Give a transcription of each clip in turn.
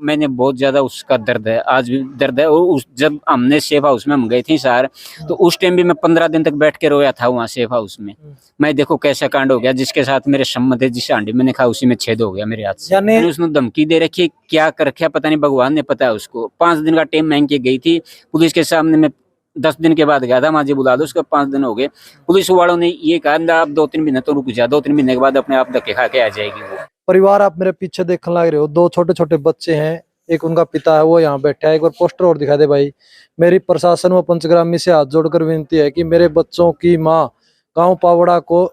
मैंने बहुत ज्यादा उसका दर्द है, आज भी दर्द है। और जब हमने सेफ हाउस में हम गए थे सर, तो उस टाइम भी मैं 15 दिन तक बैठ के रोया था वहाँ सेफ हाउस में। मैं देखो कैसा कांड हो गया, जिसके साथ मेरे संबंध है, जिस हांडी मैंने खा उसी में छेद हो गया मेरे हाथ से। यानी उसने धमकी दे रखी, क्या कर रखा पता नहीं, भगवान ने पता है उसको। 5 दिन का टाइम मांग के गई थी पुलिस के सामने। मैं 10 दिन के बाद गया था, माजी बुला दो, उसका 5 दिन हो गए। पुलिस वालों ने ये कहा आप 2-3 महीने तो रुक जा, 2-3 महीने के बाद अपने आप धक्के खा के आ जाएगी वो। परिवार आप मेरे पीछे देखने लग रहे हो, 2 छोटे छोटे बच्चे हैं, एक उनका पिता है वो यहाँ बैठा है। एक बार पोस्टर और दिखा दे भाई। मेरी प्रशासन व पंचग्रामी से हाथ जोड़कर विनती है कि मेरे बच्चों की माँ गांव पावड़ा को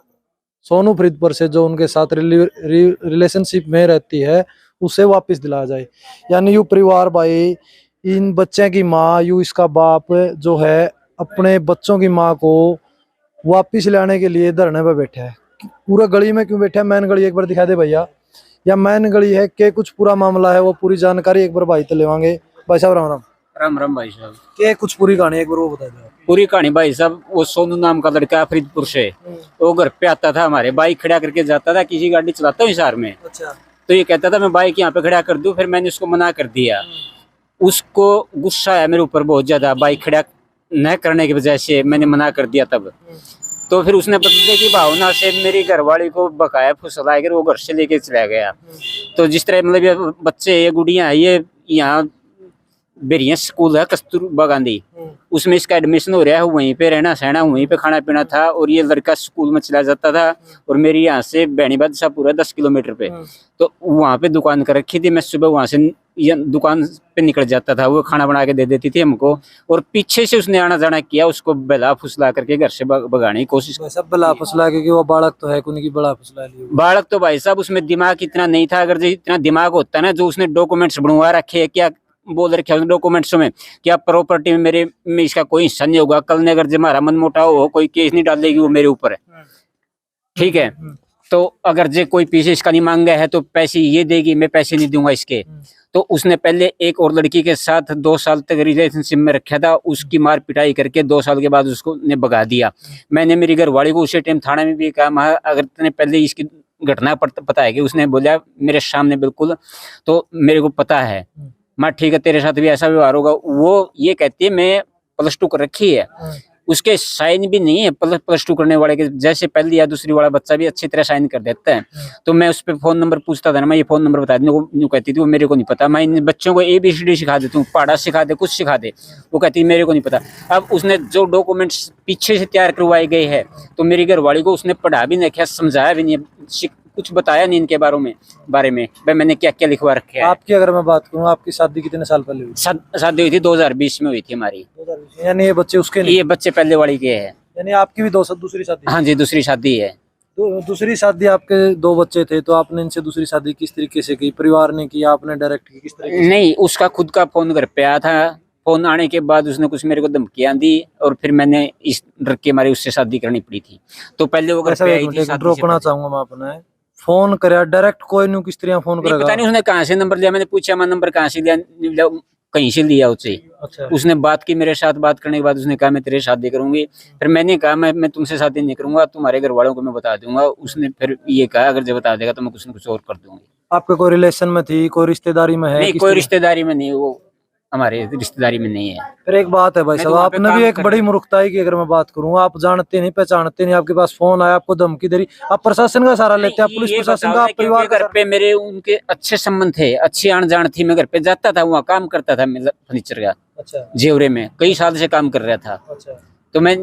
सोनू फरीदपुर से जो उनके साथ रिलेशनशिप में रहती है उसे वापस दिलाया जाए। यानी यू परिवार भाई, इन बच्चे की माँ, यू इसका बाप जो है अपने बच्चों की माँ को वापिस लाने के लिए धरने पे बैठा है। पूरा गली में क्यों बैठा है, मैन गली एक बार दिखा दे भैया। या मैन गली है के कुछ पूरा मामला है, वो पूरी जानकारी एक बार भाई तो लेवांगे। भाई साहब राम राम। राम राम भाई साहब। के कुछ पूरी कहानी एक बार वो बता दो। पूरी कहानी भाई साहब, वो सोनू नाम का लड़का फरीदपुर से, वो घर पे आता था हमारे, बाइक खड़ा करके जाता था, किसी गाड़ी चलाता हूँ हिसार में। अच्छा। तो ये कहता था मैं बाइक यहाँ पे खड़ा कर दूं, फिर मैंने उसको मना कर दिया। उसको गुस्सा आया मेरे ऊपर बहुत ज्यादा, बाइक खड़ा न करने की वजह से मैंने मना कर दिया तब। तो फिर उसने बदले की भावना से मेरी घरवाली को बकाया फुसला कर वो घर से लेके चला गया। तो जिस तरह मतलब ये बच्चे, ये गुड़िया, ये यहाँ बेरिया स्कूल है कस्तूरबा गांधी, उसमें इसका एडमिशन हो रहा है, वहीं पे रहना सहना, वहीं पे खाना पीना था। और ये लड़का स्कूल में चला जाता था, और मेरी यहाँ से बेनीबाद सा पूरा 10 किलोमीटर पे, तो वहाँ पे दुकान कर रखी थी। मैं सुबह वहाँ से दुकान पे निकल जाता था, वो खाना बना के दे देती थी हमको। और पीछे से उसने आना जाना किया, उसको बला फुसला करके घर से भगाने की कोशिश। सब बला फुसला, क्योंकि वो बालक तो है, उनकी बड़ा फुसला लिया। बालक तो भाई साहब उसमें दिमाग इतना नहीं था। अगर जो इतना दिमाग होता ना, जो उसने डॉक्यूमेंट्स बनवा रखे है, क्या बोल रखे हैं डॉक्यूमेंट्स में, क्या प्रॉपर्टी में मेरे में इसका कोई हिस्सा नहीं होगा। कल ने अगर जो हमारा मन मोटाव हो, कोई केस नहीं डालेगी वो मेरे ऊपर है, ठीक है। तो अगर जो कोई पीछे इसका नहीं मांगा है तो पैसे ये देगी, मैं पैसे नहीं दूंगा इसके। तो उसने पहले एक और लड़की के साथ 2 साल तक रिलेशनशिप में रखा था, उसकी मार पिटाई करके 2 साल के बाद उसको ने भगा दिया। मैंने मेरी घरवाली को उसी टाइम थाने में भी कहा, अगर तुमने पहले इसकी घटना पता है कि उसने बोला मेरे सामने बिल्कुल, तो मेरे को पता है, मैं ठीक है तेरे साथ भी ऐसा व्यवहार होगा। वो ये कहती है मैं +2 कर रखी है, उसके साइन भी नहीं है +2 करने वाले के, जैसे पहली या दूसरी वाला बच्चा भी अच्छी तरह साइन कर देता है। तो मैं उस पर फोन नंबर पूछता था ना, मैं ये फोन नंबर बता दूँ, कहती थी वो मेरे को नहीं पता। मैं इन बच्चों को ABCD सिखा देती हूँ, पढ़ा सिखा दे, कुछ सिखा दे, वो कहती मेरे को नहीं पता। अब उसने जो डॉक्यूमेंट्स पीछे से तैयार करवाए गए हैं, तो मेरी घरवाली को उसने पढ़ा भी नहीं, क्या समझाया भी नहीं, कुछ बताया नहीं इनके बारे में भाई मैंने क्या क्या लिखवा रखे है। आपकी अगर मैं बात करूँ, आपकी शादी कितने साल पहले हुई? शादी हुई थी 2020 में हुई थी हमारी। 2020। यानी ये बच्चे उसके नहीं? ये बच्चे पहले वाली के हैं। यानी आपकी भी दूसरी शादी? हाँ जी, दूसरी शादी है। दूसरी शादी, आपके 2 बच्चे थे, तो आपने इनसे दूसरी शादी किस तरीके से की? परिवार ने की, आपने डायरेक्ट की, किस तरीके से? नहीं, उसका खुद का फोन घर पे आया था। फोन आने के बाद उसने कुछ मेरे को धमकियां दी, और फिर मैंने इस डर के मारे उससे शादी करनी पड़ी थी। तो पहले वो घर पे आई थी। रोकना चाहूंगा मैं अपने, फोन करे डायरेक्ट कोई नहीं, किस तरह फोन करेगा? पता नहीं उसने कहाँ से नंबर लिया, मैंने पूछा मैं नंबर कहाँ से लिया, कहीं से लिया उससे। अच्छा। उसने बात की मेरे साथ, बात करने के बाद उसने कहा मैं तेरे शादी करूंगी। फिर मैंने कहा मैं तुमसे शादी नहीं करूंगा, तुम्हारे घर वालों को मैं बता दूंगा। उसने फिर ये कहा अगर जो बता देगा तो मैं कुछ न कुछ और कर दूंगी। आपके कोई रिलेशन में थी, कोई रिश्तेदारी में है? नहीं, कोई रिश्तेदारी में नहीं, वो हमारे रिश्तेदारी में नहीं है। फिर एक बात है भाई साहब, आपने भी एक बड़ी मूर्खता है कि अगर मैं बात करूं, आप जानते नहीं पहचानते नहीं, आपके पास फोन आया, आपको धमकी दे रही, आप प्रशासन का सहारा लेते हैं, पुलिस प्रशासन का, परिवार का। घर पे मेरे उनके अच्छे संबंध थे, अच्छी आन जान थी, मैं घर पे जाता था, वहाँ काम करता था फर्नीचर का। अच्छा। जेवरे में कई साल से काम कर रहा था। अच्छा। तो मैं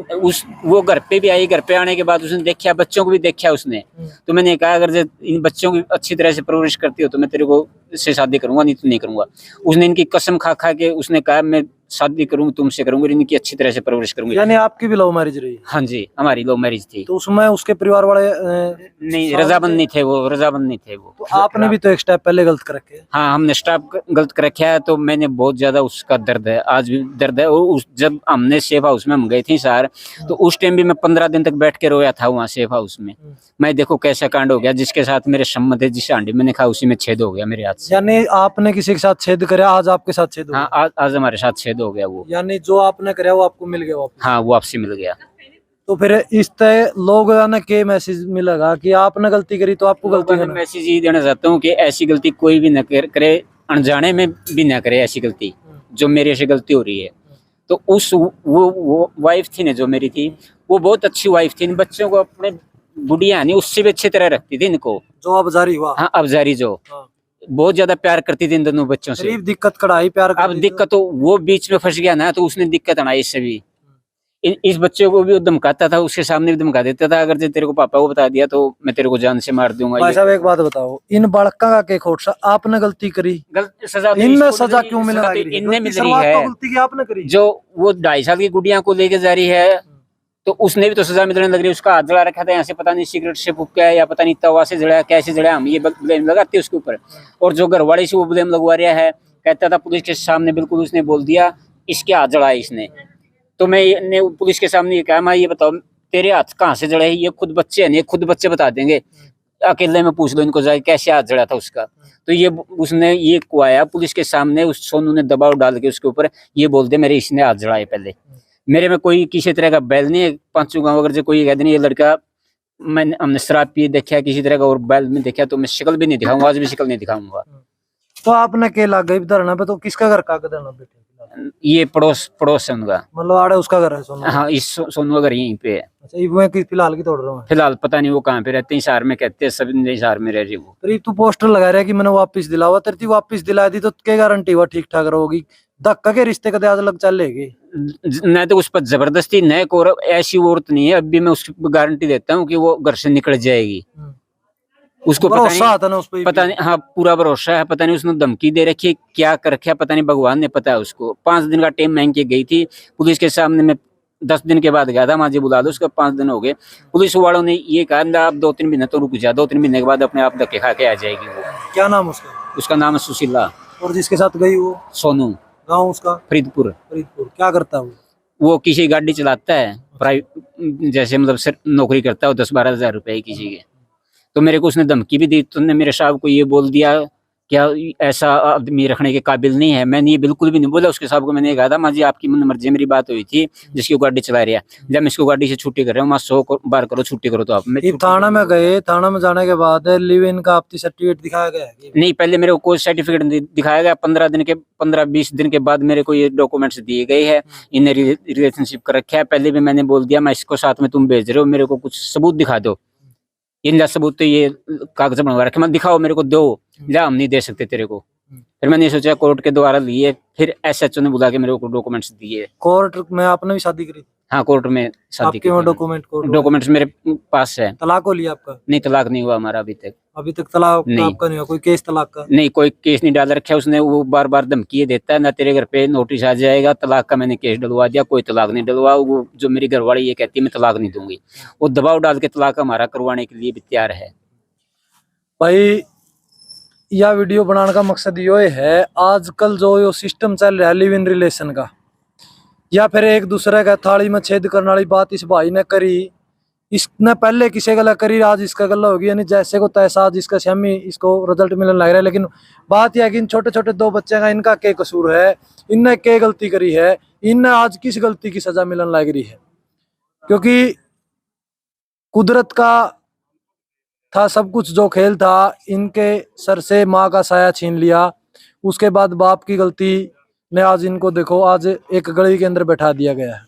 वो घर पे भी आई, घर पे आने के बाद उसने देखा, बच्चों को भी देखा उसने। तो मैंने कहा अगर इन बच्चों की अच्छी तरह से परवरिश करती हो तो मैं तेरे को से शादी करूंगा, नहीं तो नहीं करूंगा। उसने इनकी कसम खा खा के उसने कहा मैं शादी करूंगी तुमसे करूंगी, इनकी अच्छी तरह से परवरिश करूंगी। यानी आपकी भी लव मैरिज रही? हाँ जी, हमारी लव मैरिज थी। तो उसमें उसके परिवार वाले नहीं, रजामंद नहीं थे वो, रजामंद नहीं थे वो। तो आपने भी तो एक स्टेप पहले गलत कर रखे? हाँ, हमने स्टेप गलत कर रखा है। तो मैंने बहुत ज्यादा उसका दर्द है, आज भी दर्द है। और जब हमने सेफ हाउस में हम गए थे सर, तो उस टाइम भी मैं 15 दिन तक बैठ के रोया था वहाँ सेफ हाउस में। मैं देखो कैसा कांड हो गया, जिसके साथ मेरे संबंध है, जिस हांडी मैंने खा उसी में छेद हो गया मेरे हाथ से। यानी आपने किसी के साथ छेद कराया, आज आपके साथ छेद हो गया? हाँ, आज हमारे साथ छेद हो गया वो। यानी जो आपने कराया वो आपको मिल गया वापस? हाँ, वो आपसे मिल गया। तो फिर इस तरह लोग ने के मैसेज मिलेगा कि आपने गलती करी तो आपको गलती करना। मैसेज ये देना चाहता हूँ कि ऐसी गलती कोई भी न करे, अनजाने में भी ना करे ऐसी गलती जो मेरे से गलती हो रही है। तो उस वो वाइफ थी ना जो मेरी थी, वो बहुत अच्छी वाइफ थी। इन बच्चों को अपने बुढ़िया नहीं उससे भी अच्छी तरह रखती थी इनको। जो अब जारी हुआ। हाँ अबजारी जो हाँ। बहुत ज्यादा प्यार करती थी इन दोनों बच्चों से। गरीब दिक्कत कढ़ाई प्यार अब दिक्कत तो वो बीच में फंस गया ना, तो उसने दिक्कत बनाई इससे भी। इस बच्चे को भी वो धमकाता था, उसके सामने भी धमका देता था, अगर तेरे को पापा को बता दिया तो मैं तेरे को जान से मार दूंगा। भाई साहब एक बात बताओ, इन बालका का के खोट सा आपने गलती करी, गलत सजा इनमें सजा क्यों मिल रही है? इनने मिल रही शुरुआत है। तो गलती की आपने करी। जो वो 2.5 साल की गुड़िया को लेके जा रही है, तो उसने भी तो सजा मिलने लग रही है। उसका हाथ जला रखा था यहाँ से, पता नहीं सिगरेट से फूक है या पता नहीं तवा से जड़ा कैसे जड़ा, हम ये ब्लेम लगाते उसके ऊपर। और जो घर वाले से वो ब्लेम लगवा रहा है, कहता था पुलिस के सामने, बिल्कुल उसने बोल दिया इसके हाथ जड़ा है इसने। तो मैं पुलिस के सामने ये कहा, मैं ये बताओ तेरे हाथ कहाँ से जड़े है? ये खुद बच्चे हैं, ये खुद बच्चे बता देंगे, अकेले में पूछ लो इनको जाके कैसे हाथ जड़ा था उसका। तो ये उसने ये कुआया पुलिस के सामने, उस सोनू ने दबाव डाल के उसके ऊपर ये बोल दे मेरे इसने हाथ जड़ाए। पहले मेरे में कोई किसी तरह का बैल नहीं है। पांचों गाँव अगर जो कोई कहते नहीं ये लड़का मैंने हमने शराब पी देखा किसी तरह का और बैल में देखा, तो मैं शक्ल भी नहीं दिखाऊंगा, आज भी शक्ल नहीं दिखाऊंगा। तो आपने के लग गई धरना पे, तो किसका घर का धरना बेटे? ये पड़ोस है उनका। मतलब आड़े उसका घर है सोनू? हाँ इस सोनू का घर यहीं पे है। अच्छा, ये मैं फिलहाल की तोड़ रहा हूँ। फिलहाल पता नहीं वो कहाँ पे रहते हैं, हिसार में कहते हैं, सब हिसार में रह रही वो। फिर तू पोस्टर लगा रहा है कि मैंने वापस दिला हुआ, तेरी वापस दिला दी तो क्या गारंटी हुआ ठीक ठाक रहोगी? धक्का के रिश्ते का आज लग चलेगी। न तो उस पर जबरदस्ती न और ऐसी औरत नहीं है, अब भी मैं उसकी गारंटी देता हूँ कि वो घर से निकल जाएगी। उसको भरोसा आता ना उस पे? पता नहीं, हाँ पूरा भरोसा है। पता नहीं उसने धमकी दे रखी है, क्या कर रखा है पता नहीं, भगवान ने पता है उसको। 5 दिन का टाइम मांग के गई थी पुलिस के सामने। मैं 10 दिन के बाद गया था, माजी बुला दो, उसका 5 दिन हो गए। पुलिस वालों ने ये कहा आप 2-3 महीने तो रुक जा, 2-3 महीने के बाद अपने आप धक्के खा के आ जाएगी वो। क्या नाम उसका? उसका नाम है सुशीला। और जिसके साथ गई वो? सोनू। गाँव उसका? फरीदपुर। फरीदपुर। क्या करता है वो किसी गाड़ी चलाता है प्राइवेट, जैसे मतलब नौकरी करता है, 10-12 हजार रुपए किसी के। तो मेरे को उसने धमकी भी दी, तुमने मेरे साहब को ये बोल दिया क्या ऐसा आदमी रखने के काबिल नहीं है। मैंने ये बिल्कुल भी नहीं बोला उसके साहब को। मैंने कहा था माँ जी आपकी मन मर्जी, मेरी बात हुई थी जिसकी वो गाड़ी चला रही है, जब मैं इसको गाड़ी से छुट्टी कर रहा हूँ, 100 बार करो छुट्टी करो। तो आप थाना में गए, थाना में जाने के बाद लिव इन का आपकी सर्टिफिकेट दिखाया गया? नहीं, पहले मेरे को कोई सर्टिफिकेट दिखाया गया। 15-20 दिन के बाद मेरे को ये डॉक्यूमेंट्स दिए गए हैं। इन्हें रिलेशनशिप कर रखा है। पहले भी मैंने बोल दिया मैं इसको साथ में तुम भेज रहे हो, मेरे को कुछ सबूत दिखा दो। इनका सबूत तो ये कागज बनवा रखे, मैं दिखाओ मेरे को दो, या हम नहीं दे सकते तेरे को। फिर मैंने सोचा कोर्ट के द्वारा लिए, फिर एसएचओ ने बुला के मेरे को डॉक्यूमेंट्स दिए। कोर्ट में आपने भी शादी करी? हाँ कोर्ट में शादी की। डॉक्यूमेंट्स मेरे पास है। तलाक हो लिया आपका? नहीं तलाक नहीं हुआ हमारा अभी तक। अभी तक तलाक आपका नहीं हुआ? कोई केस तलाक का? नहीं कोई केस नहीं डाल रखा है उसने। वो बार बार धमकी देता है ना तेरे घर पे नोटिस आ जाएगा तलाक का। मैंने केस डलवा दिया, कोई तलाक नहीं डलवा। वो जो मेरी घरवाली ये कहती है मैं तलाक नहीं दूंगी, वो दबाव डाल के तलाक हमारा करवाने के लिए भी तैयार है। भाई यह वीडियो बनाने का मकसद ये है, आजकल जो यो सिस्टम चल रहा है लिव इन रिलेशन का, या फिर एक दूसरे का थाली में छेद करने वाली बात इस भाई ने करी। इसने पहले किसी गला करी, आज इसका गला होगी, यानी जैसे को तैसा आज इसका शामी इसको रिजल्ट मिलने लग रहा है। लेकिन बात यह है कि इन छोटे छोटे 2 बच्चे का इनका क्या कसूर है? इनने क्या गलती करी है? इनने आज किस गलती की सजा मिलने लग रही है? क्योंकि कुदरत का था सब कुछ, जो खेल था इनके सर से माँ का साया छीन लिया। उसके बाद बाप की गलती ने आज इनको देखो आज एक गली के अंदर बैठा दिया गया है।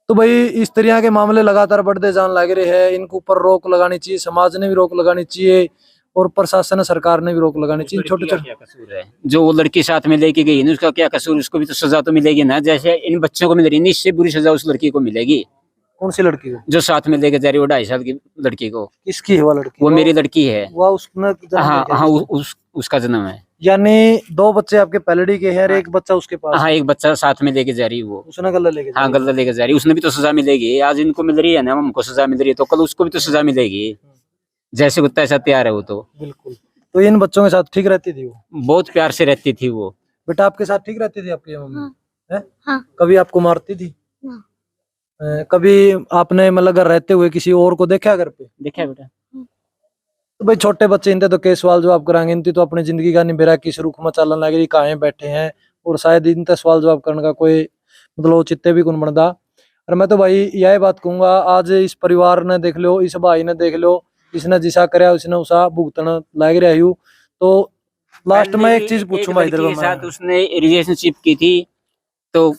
तो भाई इस तरह के मामले लगातार बढ़ते जान लग रहे हैं। इनके ऊपर रोक लगानी चाहिए, समाज ने भी रोक लगानी चाहिए और प्रशासन सरकार ने भी रोक लगानी चाहिए। छोटे छोटे कसूर है जो वो लड़की साथ में लेके गई ना, उसका क्या कसूर? उसको भी तो सजा तो मिलेगी ना, जैसे इन बच्चों को मिल रही है, इससे बुरी सजा उस लड़की को मिलेगी। कौन सी लड़की को? जो साथ में लेके जा रही है वो 2.5 साल की लड़की को। किसकी है वो लड़की? वो मेरी लड़की है। वो उसने हाँ हाँ उसका जन्म है। यानी 2 बच्चे आपके पलड़ी के हैं और एक बच्चा उसके पास? हाँ एक बच्चा साथ में लेके जा रही है वो। उसने गला लेके? हाँ गला लेके जा रही है। उसने भी तो सजा मिलेगी। आज इनको मिल रही है ना, हमको सजा मिल रही है, तो कल उसको भी तो सजा मिलेगी। जैसे कुत्ता ऐसा तैयार है वो तो। बिल्कुल। तो इन बच्चों के साथ ठीक रहती थी वो? बहुत प्यार से रहती थी वो। बेटा आपके साथ ठीक रहती थी आपकी मम्मी? हाँ। हाँ। कभी आपको मारती थी? हाँ। कभी आपने मतलब घर रहते हुए किसी और को देखा घर पे? देखा बेटा। तो भाई छोटे बच्चे इनते तो के सवाल जवाब कराएंगे, इनती तो अपनी जिंदगी का निबेरा किस रुख में चलन लग रही, कहाँ बैठे हैं, और शायद इनते सवाल जवाब करने का कोई मतलब चित्ते भी कौन बनता। और मैं तो भाई यही बात कहूंगा, आज इस परिवार ने देख लो, इस भाई ने देख लो, इसने जिसा कराया उसने उसा भुगतन लग रहा हूँ। तो लास्ट में पहले एक भी चीज एक पूछूंगा इधर लड़की के मैं। साथ उसने रिलेशनशिप की थी, तो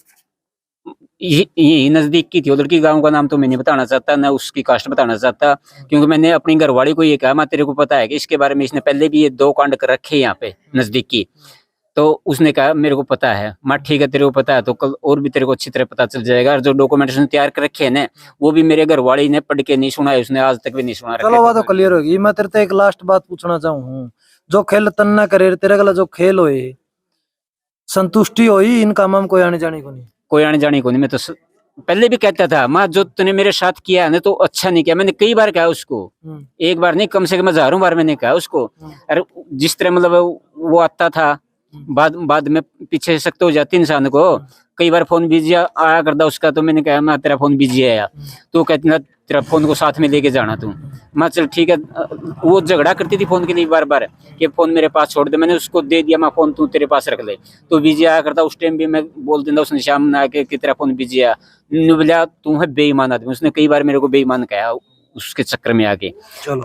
ये नजदीक की थी वो लड़की। गांव का नाम तो मैं नहीं बताना चाहता, ना उसकी कास्ट बताना चाहता, क्योंकि मैंने अपनी घरवाली को ये कहा, मैं तेरे को पता है कि इसके बारे में इसने पहले भी ये 2 कांड कर रखे हैं यहाँ पे नजदीक की। तो उसने कहा मेरे को पता है। मैं ठीक है, तेरे को पता है तो कल और भी तेरे को अच्छी तरह पता चल जाएगा। और जो डॉक्यूमेंटेशन तैयार कर रखे हैं ना, वो भी मेरे घरवाली ने पढ़ के नहीं सुना है, उसने आज तक भी नहीं सुना चलो बात तो रखे। क्लियर होगी। मैं तेरे से एक लास्ट बात पूछना चाहूँ, जो खेल तन्ना करे तेरे गला जो खेल होए संतुष्टि होई, इन कामों में कोई आने जाने को नहीं। कोई आने जाने को नहीं। मैं तो पहले भी कहता था, माँ जो तूने मेरे साथ किया है ना तो अच्छा नहीं किया। मैंने कई बार कहा उसको, एक बार नहीं कम से कम हजारों बार मैंने कहा उसको। अरे जिस तरह मतलब वो आता था, बाद में पीछे से सख्त हो जाती इंसान को। कई बार फोन बिजी आया करता उसका, तो मैंने कहा मैं तेरा फोन बिजी है यार, तो कहती ना तेरा फोन को साथ में लेके जाना तू। मैं चल ठीक है। वो झगड़ा करती थी फोन के लिए बार बार कि फोन मेरे पास छोड़ दे। मैंने उसको दे दिया, मैं फोन तू तेरे पास रख ले। तो बिजी आया करता उस टाइम भी मैं बोल देता उसने शाम में आके कि तेरा फोन बिजी है। बोला तू है बेईमान आदमी। उसने कई बार मेरे को बेईमान कहा उसके चक्कर में आके। चलो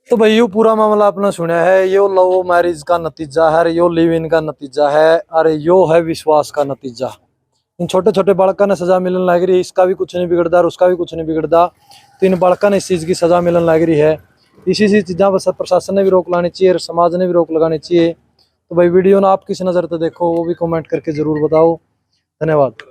तो भाई यो पूरा मामला आपने सुना है, यो लव मैरिज का नतीजा है, यो लिव इन का नतीजा है, अरे यो है विश्वास का नतीजा। इन छोटे छोटे बालका ने सजा मिलने लग रही है, इसका भी कुछ नहीं बिगड़ता और उसका भी कुछ नहीं बिगड़ता, तो इन बालका ने इस चीज की सजा मिलने लग रही है। इसी चीज़ों पर प्रशासन ने भी रोक लानी चाहिए और समाज ने भी रोक लगानी चाहिए। तो भाई वीडियो ना आप किस नज़र से देखो वो भी कमेंट करके जरूर बताओ। धन्यवाद।